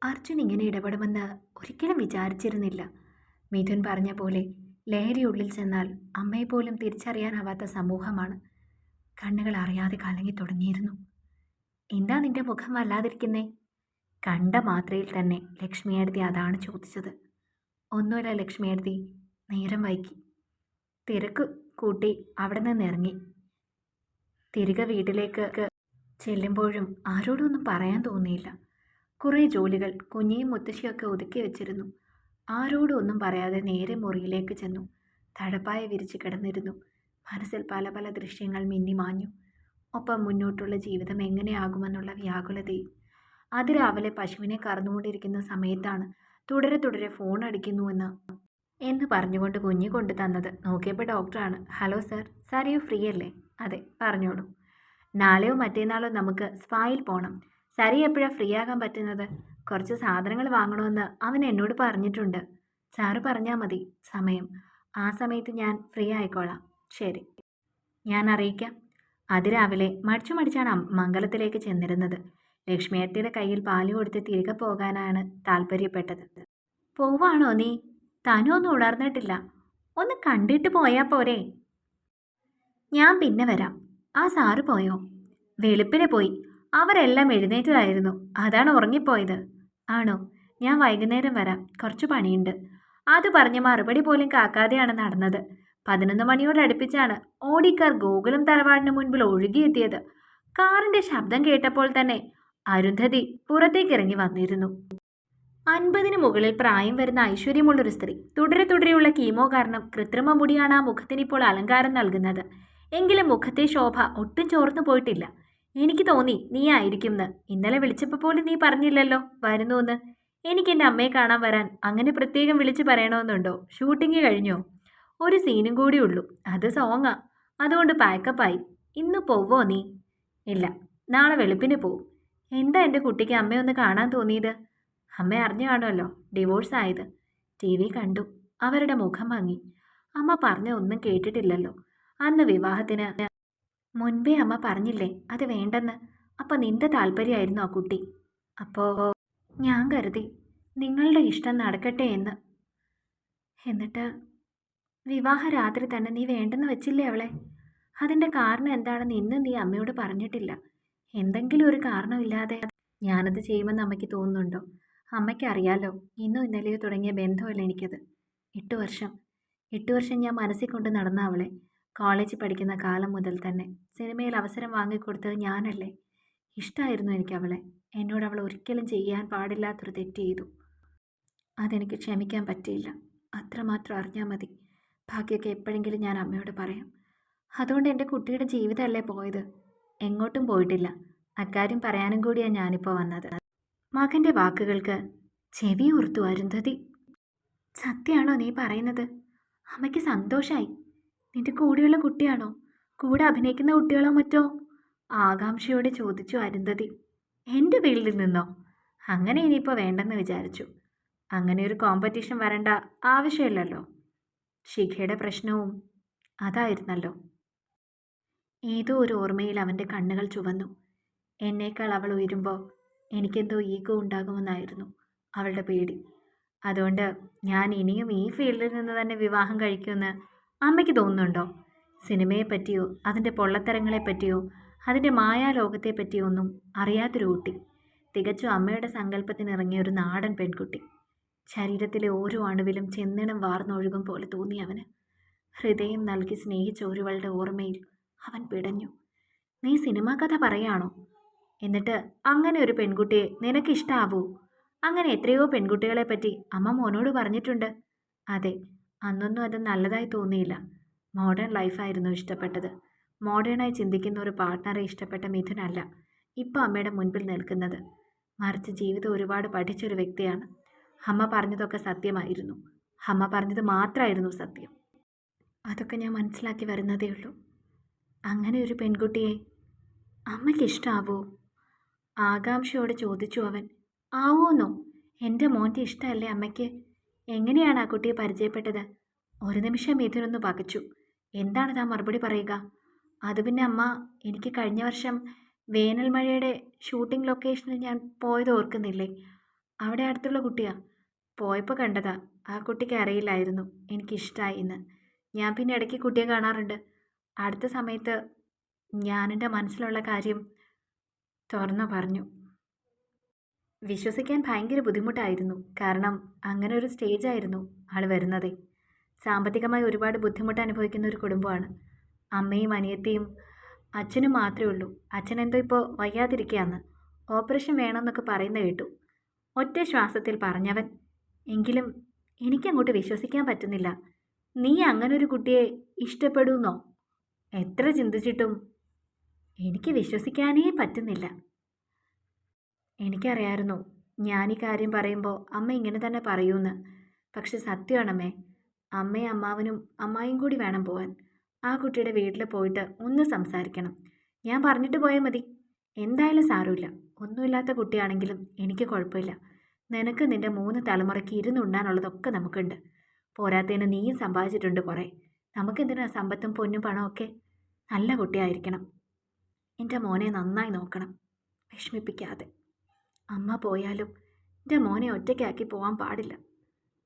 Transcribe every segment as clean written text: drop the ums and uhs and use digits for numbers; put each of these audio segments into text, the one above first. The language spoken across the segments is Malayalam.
അർജുൻ ഇങ്ങനെ ഇടപെടുമെന്ന് ഒരിക്കലും വിചാരിച്ചിരുന്നില്ല. മിഥുൻ പറഞ്ഞ പോലെ ലഹരി ഉള്ളിൽ ചെന്നാൽ അമ്മയെപ്പോലും തിരിച്ചറിയാനാവാത്ത സമൂഹമാണ്. കണ്ണുകൾ അറിയാതെ കലങ്ങി തുടങ്ങിയിരുന്നു. എന്താ നിന്റെ മുഖം വല്ലാതിരിക്കുന്നേ? കണ്ട മാത്രയിൽ തന്നെ ലക്ഷ്മിയെടുത്തി അതാണ് ചോദിച്ചത്. ഒന്നുമില്ല ലക്ഷ്മിയെടുത്തി, നേരം വൈകി. തിരക്ക് കൂട്ടി അവിടെ നിന്ന് ഇറങ്ങി. തിരികെ വീട്ടിലേക്ക് ചെല്ലുമ്പോഴും ആരോടൊന്നും പറയാൻ തോന്നിയില്ല. കുറേ ജോലികൾ കുഞ്ഞിയും മുത്തശ്ശിയൊക്കെ ഒതുക്കി വെച്ചിരുന്നു. ആരോടും ഒന്നും പറയാതെ നേരെ മുറിയിലേക്ക് ചെന്നു. തഴപ്പായ വിരിച്ച് കിടന്നിരുന്നു. മനസ്സിൽ പല പല ദൃശ്യങ്ങൾ മിന്നിമാഞ്ഞു. ഒപ്പം മുന്നോട്ടുള്ള ജീവിതം എങ്ങനെയാകുമെന്നുള്ള വ്യാകുലതയും. അതിരാവിലെ പശുവിനെ കറന്നുകൊണ്ടിരിക്കുന്ന സമയത്താണ് തുടരെ തുടരെ ഫോൺ അടിക്കുന്നുവെന്ന് പറഞ്ഞുകൊണ്ട് കുഞ്ഞി കൊണ്ടു തന്നത്. നോക്കിയപ്പോൾ ഡോക്ടറാണ്. Hello sir, sir you free അല്ലേ? അതെ, പറഞ്ഞോളൂ. നാളെയോ മറ്റന്നാളോ നമുക്ക് സ്പായിൽ പോകണം. സരി എപ്പോഴാണ് ഫ്രീ ആകാൻ പറ്റുന്നത്? കുറച്ച് സാധനങ്ങൾ വാങ്ങണമെന്ന് അവൻ എന്നോട് പറഞ്ഞിട്ടുണ്ട്. സാറ് പറഞ്ഞാൽ മതി സമയം. ആ സമയത്ത് ഞാൻ ഫ്രീ ആയിക്കോളാം. ശരി, ഞാൻ അറിയിക്കാം. അതിരാവിലെ മടിച്ചു മടിച്ചാണ് മംഗലത്തിലേക്ക് ചെന്നിരുന്നത്. ലക്ഷ്മിയത്തിയുടെ കയ്യിൽ പാല് കൊടുത്ത് തിരികെ പോകാനാണ് താല്പര്യപ്പെട്ടത്. പോവാണോ നീ? തനും ഒന്നും ഉണർന്നിട്ടില്ല. ഒന്ന് കണ്ടിട്ട് പോയാൽ പോരെ? ഞാൻ പിന്നെ വരാം. ആ സാറ് പോയോ? വെളുപ്പിനെ പോയി. അവരെല്ലാം എഴുന്നേറ്റതായിരുന്നു. അതാണ് ഉറങ്ങിപ്പോയത്. ആണോ? ഞാൻ വൈകുന്നേരം വരാം, കുറച്ച് പണിയുണ്ട്. അത് പറഞ്ഞ് മറുപടി പോലും കാക്കാതെയാണ് നടന്നത്. 11 മണിയോടടുപ്പിച്ചാണ് ഓടിക്കാർ ഗോകുലം തറവാടിന് മുൻപിൽ ഒഴുകിയെത്തിയത്. കാറിന്റെ ശബ്ദം കേട്ടപ്പോൾ തന്നെ അരുന്ധതി പുറത്തേക്കിറങ്ങി വന്നിരുന്നു. 50-ന് മുകളിൽ പ്രായം വരുന്ന ഐശ്വര്യമുള്ളൊരു സ്ത്രീ. തുടരെ തുടരെയുള്ള കീമോ കാരണം കൃത്രിമ മുടിയാണ് ആ മുഖത്തിനിപ്പോൾ അലങ്കാരം നൽകുന്നത്. എങ്കിലും മുഖത്തെ ശോഭ ഒട്ടും ചോർന്നു പോയിട്ടില്ല. എനിക്ക് തോന്നി നീ ആയിരിക്കുമെന്ന്. ഇന്നലെ വിളിച്ചപ്പോൾ പോലും നീ പറഞ്ഞില്ലല്ലോ വരുന്നുവെന്ന്. എനിക്ക് എൻ്റെ അമ്മയെ കാണാൻ വരാൻ അങ്ങനെ പ്രത്യേകം വിളിച്ച് പറയണമെന്നുണ്ടോ? ഷൂട്ടിംഗ് കഴിഞ്ഞോ? ഒരു സീനും കൂടി ഉള്ളൂ. അത് സോങ്ങാ. അതുകൊണ്ട് പാക്കപ്പായി. ഇന്ന് പോവോ നീ? ഇല്ല, നാളെ വെളുപ്പിന് പോവും. എന്താ എൻ്റെ കുട്ടിക്ക് അമ്മയൊന്ന് കാണാൻ തോന്നിയത്? അമ്മ അറിഞ്ഞു കാണുമല്ലോ ഡിവോഴ്സ് ആയത്. ടി വി കണ്ടു. അവരുടെ മുഖം മങ്ങി. അമ്മ പറഞ്ഞ ഒന്നും കേട്ടിട്ടില്ലല്ലോ. അന്ന് വിവാഹത്തിന് മുൻപേ അമ്മ പറഞ്ഞില്ലേ അത് വേണ്ടെന്ന്? അപ്പം നിന്റെ താല്പര്യമായിരുന്നു ആ കുട്ടി. അപ്പോൾ ഞാൻ കരുതി നിങ്ങളുടെ ഇഷ്ടം നടക്കട്ടെ എന്ന്. എന്നിട്ട് വിവാഹ രാത്രി തന്നെ നീ വേണ്ടെന്ന് വെച്ചില്ലേ അവളെ? അതിൻ്റെ കാരണം എന്താണെന്ന് ഇന്നും നീ അമ്മയോട് പറഞ്ഞിട്ടില്ല. എന്തെങ്കിലും ഒരു കാരണമില്ലാതെ ഞാനത് ചെയ്യുമെന്ന് അമ്മയ്ക്ക് തോന്നുന്നുണ്ടോ? അമ്മയ്ക്കറിയാലോ, ഇന്നോ ഇന്നലെയോ തുടങ്ങിയ ബന്ധമല്ല എനിക്കത്. 8 വർഷം 8 വർഷം ഞാൻ മനസ്സിൽ കൊണ്ട് നടന്ന അവളെ. കോളേജിൽ പഠിക്കുന്ന കാലം മുതൽ തന്നെ സിനിമയിൽ അവസരം വാങ്ങിക്കൊടുത്തത് ഞാനല്ലേ? ഇഷ്ടമായിരുന്നു എനിക്ക് അവളെ. എന്നോട് അവൾ ഒരിക്കലും ചെയ്യാൻ പാടില്ലാത്തൊരു തെറ്റ് ചെയ്തു. അതെനിക്ക് ക്ഷമിക്കാൻ പറ്റിയില്ല. അത്രമാത്രം അറിഞ്ഞാൽ മതി. ബാക്കിയൊക്കെ എപ്പോഴെങ്കിലും ഞാൻ അമ്മയോട് പറയാം. അതുകൊണ്ട് എൻ്റെ കുട്ടിയുടെ ജീവിതമല്ലേ പോയത്? എങ്ങോട്ടും പോയിട്ടില്ല. അക്കാര്യം പറയാനും കൂടിയാണ് ഞാനിപ്പോൾ വന്നത്. മകൻ്റെ വാക്കുകൾക്ക് ചെവി ഓർത്തു അരുന്ധതി. സത്യമാണോ നീ പറയുന്നത്? അമ്മയ്ക്ക് സന്തോഷമായി. നിന്റെ കൂടെയുള്ള കുട്ടിയാണോ? കൂടെ അഭിനയിക്കുന്ന കുട്ടികളോ മറ്റോ? ആകാംക്ഷയോടെ ചോദിച്ചു അരുന്ധതി. എൻ്റെ ഫീൽഡിൽ നിന്നോ? അങ്ങനെ ഇനിയിപ്പോൾ വേണ്ടെന്ന് വിചാരിച്ചു. അങ്ങനെ ഒരു കോമ്പറ്റീഷൻ വരേണ്ട ആവശ്യമില്ലല്ലോ. ശിഖയുടെ പ്രശ്നവും അതായിരുന്നല്ലോ. ഏതോ ഒരു ഓർമ്മയിൽ അവൻ്റെ കണ്ണുകൾ ചുവന്നു. എന്നേക്കാൾ അവൾ ഉയരുമ്പോൾ എനിക്കെന്തോ ഈഗോ ഉണ്ടാകുമെന്നായിരുന്നു അവളുടെ പേടി. അതുകൊണ്ട് ഞാൻ ഇനിയും ഈ ഫീൽഡിൽ നിന്ന് തന്നെ വിവാഹം കഴിക്കുമെന്ന് അമ്മയ്ക്ക് തോന്നുന്നുണ്ടോ? സിനിമയെപ്പറ്റിയോ അതിൻ്റെ പൊള്ളത്തരങ്ങളെപ്പറ്റിയോ അതിൻ്റെ മായാലോകത്തെപ്പറ്റിയോ ഒന്നും അറിയാത്തൊരു കുട്ടി. തികച്ചും അമ്മയുടെ സങ്കല്പത്തിനിറങ്ങിയ ഒരു നാടൻ പെൺകുട്ടി. ശരീരത്തിലെ ഓരോ അണുവിലും ചെന്നിണം വാർന്നൊഴുകും പോലെ തോന്നി അവന്. ഹൃദയം നൽകി സ്നേഹിച്ച ഒരുവളുടെ ഓർമ്മയിൽ അവൻ പിടഞ്ഞു. നീ സിനിമാ കഥ പറയാണോ? എന്നിട്ട് അങ്ങനെ ഒരു പെൺകുട്ടിയെ നിനക്കിഷ്ടാവൂ? അങ്ങനെ എത്രയോ പെൺകുട്ടികളെ പറ്റി അമ്മ മോനോട് പറഞ്ഞിട്ടുണ്ട്. അതെ, അന്നൊന്നും അത് നല്ലതായി തോന്നിയില്ല. മോഡേൺ ലൈഫായിരുന്നു ഇഷ്ടപ്പെട്ടത്. മോഡേണായി ചിന്തിക്കുന്ന ഒരു പാർട്ട്ണറെ ഇഷ്ടപ്പെട്ട മിഥുനല്ല ഇപ്പോൾ അമ്മയുടെ മുൻപിൽ നിൽക്കുന്നത്. മറിച്ച് ജീവിതം ഒരുപാട് പഠിച്ചൊരു വ്യക്തിയാണ്. അമ്മ പറഞ്ഞതൊക്കെ സത്യമായിരുന്നു. അമ്മ പറഞ്ഞത് മാത്രമായിരുന്നു സത്യം. അതൊക്കെ ഞാൻ മനസ്സിലാക്കി വരുന്നതേ ഉള്ളൂ. അങ്ങനെ ഒരു പെൺകുട്ടിയെ അമ്മയ്ക്ക് ഇഷ്ടമാവോ? ആകാംക്ഷയോടെ ചോദിച്ചു അവൻ. ആവോന്നോ? എൻ്റെ മോൻ്റെ ഇഷ്ടമല്ലേ അമ്മയ്ക്ക്? എങ്ങനെയാണ് ആ കുട്ടിയെ പരിചയപ്പെട്ടത്? ഒരു നിമിഷം മിഥുനൊന്ന് പകച്ചു. എന്താണ് താൻ മറുപടി പറയുക? അത് പിന്നെ അമ്മ, എനിക്ക് കഴിഞ്ഞ വർഷം വേനൽ മഴയുടെ ഷൂട്ടിംഗ് ലൊക്കേഷനിൽ ഞാൻ പോയത് ഓർക്കുന്നില്ലേ? അവിടെ അടുത്തുള്ള കുട്ടിയാ. പോയപ്പോൾ കണ്ടതാ. ആ കുട്ടിക്ക് അറിയില്ലായിരുന്നു എനിക്കിഷ്ടമായി എന്ന്. ഞാൻ പിന്നെ ഇടയ്ക്ക് കുട്ടിയെ കാണാറുണ്ട്. അടുത്ത സമയത്ത് ഞാനെൻ്റെ മനസ്സിലുള്ള കാര്യം തുറന്നു പറഞ്ഞു. വിശ്വസിക്കാൻ ഭയങ്കര ബുദ്ധിമുട്ടായിരുന്നു. കാരണം അങ്ങനെ ഒരു സ്റ്റേജായിരുന്നു ആൾ വരുന്നതേ. സാമ്പത്തികമായി ഒരുപാട് ബുദ്ധിമുട്ട് അനുഭവിക്കുന്ന ഒരു കുടുംബമാണ്. അമ്മയും അനിയത്തിയും അച്ഛനും മാത്രമേ ഉള്ളൂ. അച്ഛനെന്തോ ഇപ്പോൾ വയ്യാതിരിക്കുകയാണ്. ഓപ്പറേഷൻ വേണമെന്നൊക്കെ പറയുന്ന കേട്ടു. ഒറ്റ ശ്വാസത്തിൽ പറഞ്ഞവൻ. എങ്കിലും എനിക്കങ്ങോട്ട് വിശ്വസിക്കാൻ പറ്റുന്നില്ല. നീ അങ്ങനൊരു കുട്ടിയെ ഇഷ്ടപ്പെടുന്നോ? എത്ര ചിന്തിച്ചിട്ടും എനിക്ക് വിശ്വസിക്കാനേ പറ്റുന്നില്ല. എനിക്കറിയായിരുന്നു ഞാൻ ഈ കാര്യം പറയുമ്പോൾ അമ്മ ഇങ്ങനെ തന്നെ പറയൂന്ന്. പക്ഷെ സത്യമാണമ്മേ, അമ്മയും അമ്മാവനും അമ്മായിയും കൂടി വേണം പോവാൻ. ആ കുട്ടിയുടെ വീട്ടിൽ പോയിട്ട് ഒന്ന് സംസാരിക്കണം. ഞാൻ പറഞ്ഞിട്ട് പോയാൽ മതി. എന്തായാലും സാരമില്ല. ഒന്നുമില്ലാത്ത കുട്ടിയാണെങ്കിലും എനിക്ക് കുഴപ്പമില്ല. നിനക്ക് നിൻ്റെ 3 തലമുറയ്ക്ക് ഇരുന്നുണ്ണാനുള്ളതൊക്കെ നമുക്കുണ്ട്. പോരാത്തതിന് നീയും സമ്പാദിച്ചിട്ടുണ്ട് കുറേ. നമുക്കെന്തിനാ സമ്പത്തും പൊന്നും പണമൊക്കെ? നല്ല കുട്ടിയായിരിക്കണം. എൻ്റെ മോനെ നന്നായി നോക്കണം, വിഷമിപ്പിക്കാതെ. അമ്മ പോയാലും എൻ്റെ മോനെ ഒറ്റയ്ക്കാക്കി പോകാൻ പാടില്ല.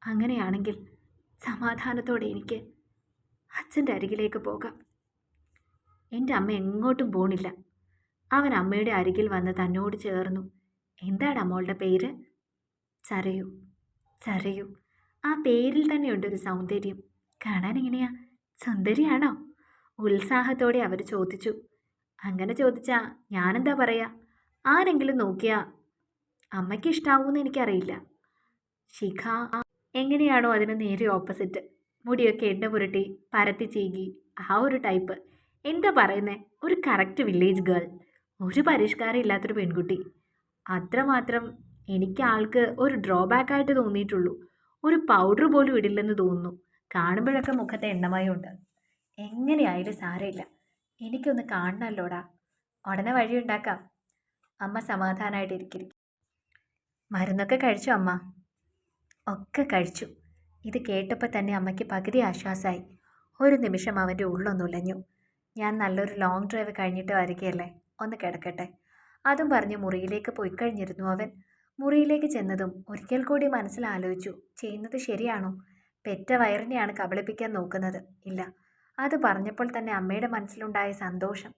അങ്ങനെയാണെങ്കിൽ സമാധാനത്തോടെ എനിക്ക് അച്ഛൻ്റെ അരികിലേക്ക് പോകാം. എൻ്റെ അമ്മ എങ്ങോട്ടും പോണില്ല. അവൻ അമ്മയുടെ അരികിൽ വന്ന് തന്നോട് ചേർന്നു. എന്താണ് അമ്മളുടെ പേര്? സരയു. സരയു. ആ പേരിൽ തന്നെയുണ്ടൊരു സൗന്ദര്യം. കാണാൻ എങ്ങനെയാ? സുന്ദരിയാണോ? ഉത്സാഹത്തോടെ അവർ ചോദിച്ചു. അങ്ങനെ ചോദിച്ചാ ഞാനെന്താ പറയാ? ആരെങ്കിലും നോക്കിയാ അമ്മയ്ക്ക് ഇഷ്ടാവൂന്ന് എനിക്കറിയില്ല. ശിഖ എങ്ങനെയാണോ അതിന് നേരെ ഓപ്പോസിറ്റ്. മുടിയൊക്കെ എണ്ണ പുരട്ടി പരത്തി ചീകി, ആ ഒരു ടൈപ്പ്. എന്താ പറയുന്നേ? ഒരു കറക്റ്റ് വില്ലേജ് ഗേൾ. ഒരു പരിഷ്കാരം ഇല്ലാത്തൊരു പെൺകുട്ടി. അത്രമാത്രം എനിക്ക് ആൾക്ക് ഒരു ഡ്രോബാക്കായിട്ട് തോന്നിയിട്ടുള്ളൂ. ഒരു പൗഡർ പോലും ഇടില്ലെന്ന് തോന്നുന്നു. കാണുമ്പോഴൊക്കെ മുഖത്തെ എണ്ണമയമുണ്ട്. എങ്ങനെയായാലും സാരമില്ല, എനിക്കൊന്ന് കാണണല്ലോടാ. ഉടനെ വഴിയുണ്ടാക്കാം. അമ്മ സമാധാനമായിട്ടിരിക്കും. മരുന്നൊക്കെ കഴിച്ചോ അമ്മ? ഒക്കെ കഴിച്ചു. ഇത് കേട്ടപ്പോൾ തന്നെ അമ്മയ്ക്ക് പകുതി ആശ്വാസമായി. ഒരു നിമിഷം അവൻ്റെ ഉള്ളൊന്നുലഞ്ഞു. ഞാൻ നല്ലൊരു ലോങ് ഡ്രൈവ് കഴിഞ്ഞിട്ട് വരികയല്ലേ, ഒന്ന് കിടക്കട്ടെ. അതും പറഞ്ഞ് മുറിയിലേക്ക് പോയി കഴിഞ്ഞിരുന്നു അവൻ. മുറിയിലേക്ക് ചെന്നതും ഒരിക്കൽ കൂടി മനസ്സിലാലോചിച്ചു, ചെയ്യുന്നത് ശരിയാണോ? പെറ്റ വയറിനെയാണ് കബളിപ്പിക്കാൻ നോക്കുന്നത്. ഇല്ല, അത് പറഞ്ഞപ്പോൾ തന്നെ അമ്മയുടെ മനസ്സിലുണ്ടായ സന്തോഷം,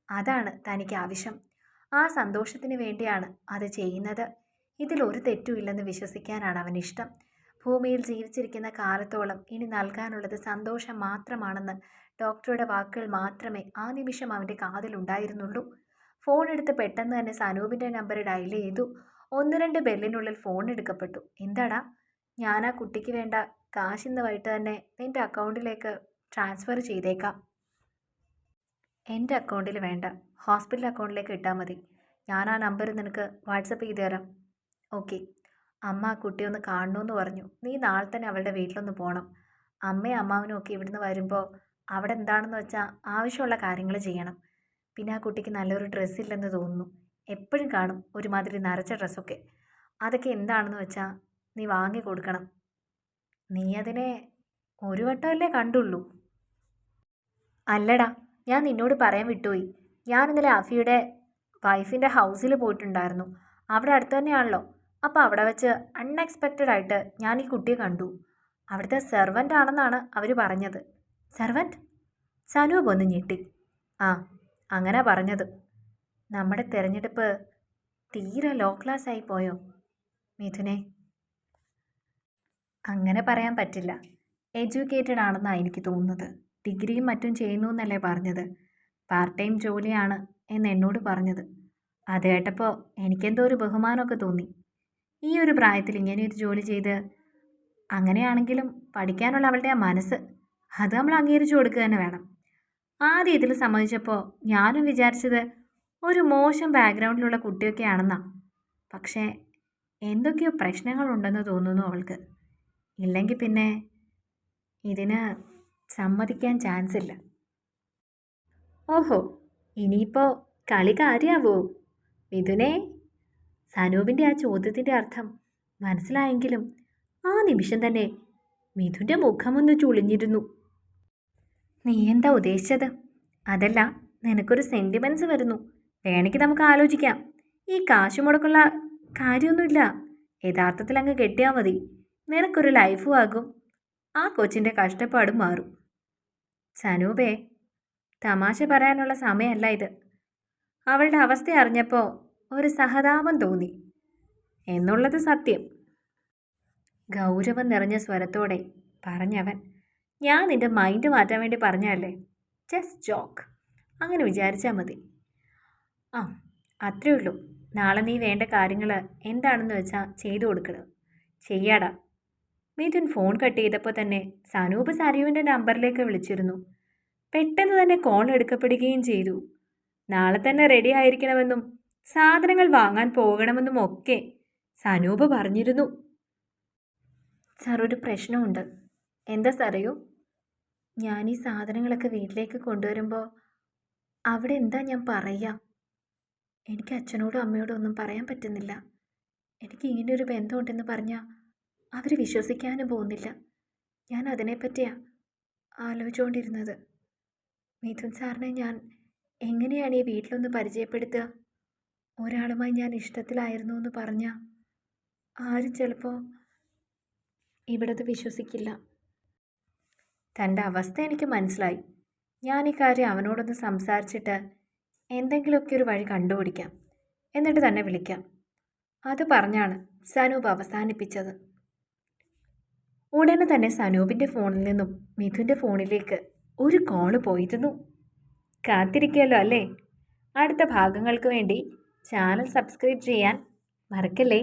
അതാണ് തനിക്ക് ആവശ്യം. ആ സന്തോഷത്തിന് വേണ്ടിയാണ് അത് ചെയ്യുന്നത്. ഇതിലൊരു തെറ്റുമില്ലെന്ന് വിശ്വസിക്കാനാണ് അവനിഷ്ടം. ഭൂമിയിൽ ജീവിച്ചിരിക്കുന്ന കാലത്തോളം ഇനി നൽകാനുള്ളത് സന്തോഷം മാത്രമാണെന്ന് ഡോക്ടറുടെ വാക്കുകൾ മാത്രമേ ആ നിമിഷം അവൻ്റെ കാതിലുണ്ടായിരുന്നുള്ളൂ. ഫോൺ എടുത്ത് പെട്ടെന്ന് തന്നെ സനൂപിൻ്റെ നമ്പർ ഡയൽ ചെയ്തു. 1-2 ബെല്ലിനുള്ളിൽ ഫോൺ എടുക്കപ്പെട്ടു. എന്താടാ? ഞാൻ ആ കുട്ടിക്ക് വേണ്ട കാശ് ഇന്ന് വൈകിട്ട് തന്നെ നിൻ്റെ അക്കൗണ്ടിലേക്ക് ട്രാൻസ്ഫർ ചെയ്തേക്കാം. എൻ്റെ അക്കൗണ്ടിൽ വേണ്ട, ഹോസ്പിറ്റൽ അക്കൗണ്ടിലേക്ക് ഇട്ടാൽ മതി. ഞാൻ ആ നമ്പർ നിനക്ക് വാട്സപ്പ് ചെയ്ത് തരാം. ഓക്കെ. അമ്മ ആ കുട്ടിയെ ഒന്ന് കാണണമെന്ന് പറഞ്ഞു. നീ നാളെ തന്നെ അവളുടെ വീട്ടിലൊന്ന് പോകണം. അമ്മയും അമ്മാവനും ഒക്കെ ഇവിടുന്ന് വരുമ്പോൾ അവിടെ എന്താണെന്ന് വെച്ചാൽ ആവശ്യമുള്ള കാര്യങ്ങൾ ചെയ്യണം. പിന്നെ ആ കുട്ടിക്ക് നല്ലൊരു ഡ്രസ്സില്ലെന്ന് തോന്നുന്നു. എപ്പോഴും കാണും ഒരുമാതിരി നരച്ച ഡ്രസ്സൊക്കെ. അതൊക്കെ എന്താണെന്ന് വെച്ചാൽ നീ വാങ്ങി കൊടുക്കണം. നീ അതിനെ ഒരു വട്ടമല്ലേ കണ്ടുള്ളൂ? അല്ലടാ, ഞാൻ നിന്നോട് പറയാൻ വിട്ടുപോയി. ഞാൻ ഇന്നലെ അഫിയുടെ വൈഫിൻ്റെ ഹൗസിൽ പോയിട്ടുണ്ടായിരുന്നു. അവിടെ അടുത്ത് തന്നെയാണല്ലോ. അപ്പോൾ അവിടെ വെച്ച് അൺഎക്സ്പെക്റ്റഡ് ആയിട്ട് ഞാൻ ഈ കുട്ടിയെ കണ്ടു. അവിടുത്തെ സെർവൻ്റ് ആണെന്നാണ് അവർ പറഞ്ഞത്. സെർവൻ്റ്? സനൂപ് ഒന്ന് ഞെട്ടി. ആ, അങ്ങനെ പറഞ്ഞത്. നമ്മുടെ തിരഞ്ഞെടുപ്പ് തീരെ ലോ ക്ലാസ് ആയി പോയോ മിഥുനെ? അങ്ങനെ പറയാൻ പറ്റില്ല. എഡ്യൂക്കേറ്റഡ് ആണെന്നാണ് എനിക്ക് തോന്നുന്നത്. ഡിഗ്രിയും മറ്റും ചെയ്യുന്നു എന്നല്ലേ പറഞ്ഞത്. പാർട്ട് ടൈം ജോലിയാണ് എന്ന് എന്നോട് പറഞ്ഞത്. അത് കേട്ടപ്പോൾ എനിക്കെന്തോ ഒരു ബഹുമാനമൊക്കെ തോന്നി. ഈ ഒരു പ്രായത്തിൽ ഇങ്ങനെയൊരു ജോലി ചെയ്ത്, അങ്ങനെയാണെങ്കിലും പഠിക്കാനുള്ള അവളുടെ ആ മനസ്സ്, അത് നമ്മൾ അംഗീകരിച്ചു കൊടുക്കുക തന്നെ വേണം. ആദ്യം ഇതിൽ സമ്മതിച്ചപ്പോൾ ഞാനും വിചാരിച്ചത് ഒരു മോശം ബാക്ക്ഗ്രൗണ്ടിലുള്ള കുട്ടിയൊക്കെ ആണെന്നാണ്. പക്ഷേ എന്തൊക്കെയോ പ്രശ്നങ്ങളുണ്ടെന്ന് തോന്നുന്നു അവൾക്ക്. ഇല്ലെങ്കിൽ പിന്നെ ഇതിന് സമ്മതിക്കാൻ ചാൻസ് ഇല്ല. ഓഹോ, ഇനിയിപ്പോൾ കളി കാര്യമാവോ മിഥുനേ? സനൂപിൻ്റെ ആ ചോദ്യത്തിൻ്റെ അർത്ഥം മനസ്സിലായെങ്കിലും ആ നിമിഷം തന്നെ മിഥുൻ്റെ മുഖമൊന്ന് ചുളിഞ്ഞിരുന്നു. നീ എന്താ ഉദ്ദേശിച്ചത്? അതല്ല, നിനക്കൊരു സെൻറ്റിമെൻറ്റ്സ് വരുന്നു. വേണമെങ്കിൽ നമുക്ക് ആലോചിക്കാം. ഈ കാശ് മുടക്കുള്ള കാര്യമൊന്നുമില്ല. യഥാർത്ഥത്തിൽ അങ്ങ് കെട്ടിയാൽ മതി. നിനക്കൊരു ലൈഫും ആകും, ആ കൊച്ചിൻ്റെ കഷ്ടപ്പാടും മാറും. സനൂപേ, തമാശ പറയാനുള്ള സമയമല്ല ഇത്. അവളുടെ അവസ്ഥ അറിഞ്ഞപ്പോൾ ഒരു സഹതാപം തോന്നി എന്നുള്ളത് സത്യം. ഗൗരവം നിറഞ്ഞ സ്വരത്തോടെ പറഞ്ഞവൻ. ഞാൻ നിന്റെ മൈൻഡ് മാറ്റാൻ വേണ്ടി പറഞ്ഞല്ലേ, ജസ്റ്റ് ജോക്ക്, അങ്ങനെ വിചാരിച്ചാൽ മതി. ആ, അത്രേ ഉള്ളൂ. നാളെ നീ വേണ്ട കാര്യങ്ങൾ എന്താണെന്ന് വെച്ചാൽ ചെയ്തു കൊടുക്കണം. ചെയ്യാടാ. മിഥുൻ ഫോൺ കട്ട് ചെയ്തപ്പോൾ തന്നെ സനൂപ് സരയുവിൻ്റെ നമ്പറിലേക്ക് വിളിച്ചിരുന്നു. പെട്ടെന്ന് തന്നെ കോൾ എടുക്കപ്പെടുകയും ചെയ്തു. നാളെ തന്നെ റെഡി ആയിരിക്കണമെന്നും സാധനങ്ങൾ വാങ്ങാൻ പോകണമെന്നും ഒക്കെ സനൂപ് പറഞ്ഞിരുന്നു. സാർ, ഒരു പ്രശ്നമുണ്ട്. എന്താ സാറയോ? ഞാൻ ഈ സാധനങ്ങളൊക്കെ വീട്ടിലേക്ക് കൊണ്ടുവരുമ്പോൾ അവിടെ എന്താ ഞാൻ പറയുക? എനിക്ക് അച്ഛനോടും അമ്മയോടും ഒന്നും പറയാൻ പറ്റുന്നില്ല. എനിക്ക് ഇങ്ങനെയൊരു ബന്ധമുണ്ടെന്ന് പറഞ്ഞാൽ അവർ വിശ്വസിക്കാനും പോകുന്നില്ല. ഞാൻ അതിനെപ്പറ്റിയാണ് ആലോചിച്ചുകൊണ്ടിരുന്നത്. മിഥുൻ സാറിനെ ഞാൻ എങ്ങനെയാണ് ഈ വീട്ടിലൊന്ന് പരിചയപ്പെടുത്തുക? ഒരാളുമായി ഞാൻ ഇഷ്ടത്തിലായിരുന്നു എന്ന് പറഞ്ഞാൽ ആരും ചിലപ്പോൾ ഇവിടത് വിശ്വസിക്കില്ല. തൻ്റെ അവസ്ഥ എനിക്ക് മനസ്സിലായി. ഞാൻ ഈ കാര്യം അവനോടൊന്ന് സംസാരിച്ചിട്ട് എന്തെങ്കിലുമൊക്കെ ഒരു വഴി കണ്ടുപിടിക്കാം, എന്നിട്ട് തന്നെ വിളിക്കാം. അത് പറഞ്ഞാണ് സനൂപ് അവസാനിപ്പിച്ചത്. ഉടനെ തന്നെ സനൂപിൻ്റെ ഫോണിൽ നിന്നും മിഥുൻ്റെ ഫോണിലേക്ക് ഒരു കോള് പോയിരുന്നു. കാത്തിരിക്കുമല്ലോ അല്ലേ? അടുത്ത ഭാഗങ്ങൾക്ക് വേണ്ടി ചാനൽ സബ്സ്ക്രൈബ് ചെയ്യാൻ മറക്കല്ലേ.